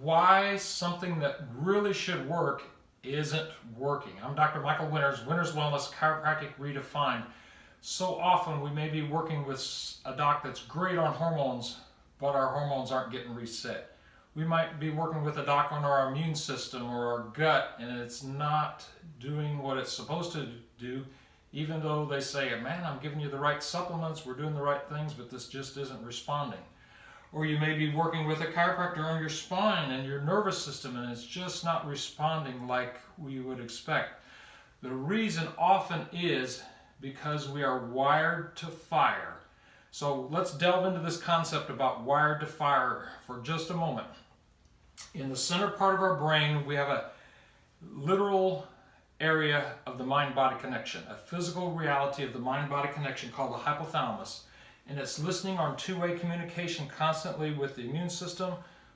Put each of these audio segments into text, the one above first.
why something that really should work isn't working. I'm Dr. Michael Winters, Winters Wellness Chiropractic Redefined. So often we may be working with a doc that's great on hormones, but our hormones aren't getting reset. We might be working with a doc on our immune system or our gut, and it's not doing what it's supposed to do, even though they say, man, I'm giving you the right supplements, we're doing the right things, but this just isn't responding. Or you may be working with a chiropractor on your spine and your nervous system, and it's just not responding like we would expect. The reason often is because we are wired to fire. So let's delve into this concept about wired to fire for just a moment. In the center part of our brain, we have a literal area of the mind-body connection, a physical reality of the mind-body connection called the hypothalamus. And it's listening on two-way communication constantly with the immune system,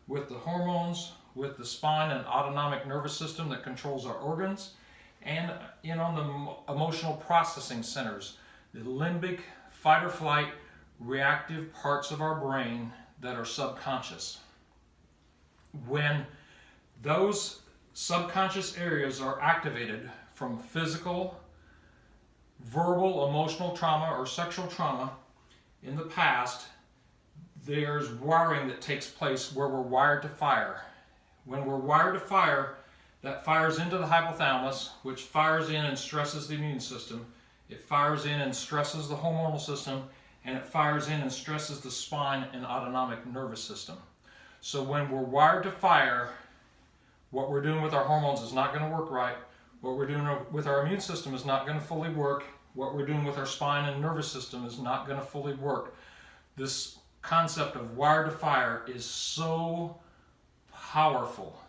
with the hormones, with the spine and autonomic nervous system that controls our organs, and on the emotional processing centers, the limbic, fight or flight, reactive parts of our brain that are subconscious. When those subconscious areas are activated from physical, verbal, emotional trauma, or sexual trauma in the past, there's wiring that takes place where we're wired to fire. When we're wired to fire, that fires into the hypothalamus, which fires in and stresses the immune system. It fires in and stresses the hormonal system, and it fires in and stresses the spine and autonomic nervous system. So when we're wired to fire, what we're doing with our hormones is not going to work right. What we're doing with our immune system is not going to fully work. What we're doing with our spine and nervous system is not going to fully work. This concept of wired to fire is so powerful.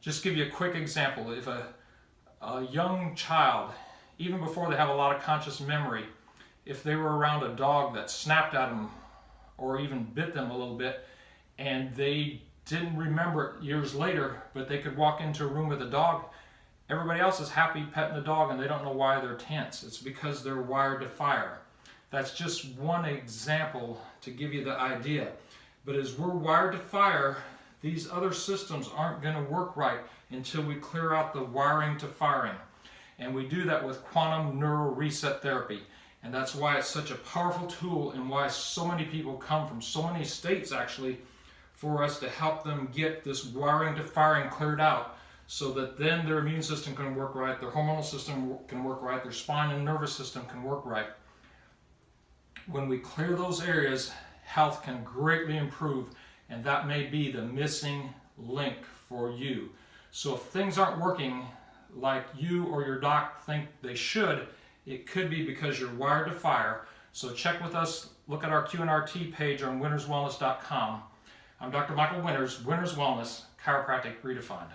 Just give you a quick example. If a young child, even before they have a lot of conscious memory, if they were around a dog that snapped at them or even bit them a little bit, and they didn't remember it years later, but they could walk into a room with a dog, everybody else is happy petting the dog and they don't know why they're tense. It's because they're wired to fire. That's just one example to give you the idea. But as we're wired to fire, these other systems aren't going to work right until we clear out the wiring to firing. And we do that with quantum neural reset therapy. And that's why it's such a powerful tool, and why so many people come from so many states actually for us to help them get this wiring to firing cleared out, so that then their immune system can work right, their hormonal system can work right, their spine and nervous system can work right. When we clear those areas, health can greatly improve, and that may be the missing link for you. So if things aren't working like you or your doc think they should, it could be because you're wired to fire. So check with us, look at our Q&RT page on winterswellness.com. I'm Dr. Michael Winters, Winters Wellness, Chiropractic Redefined.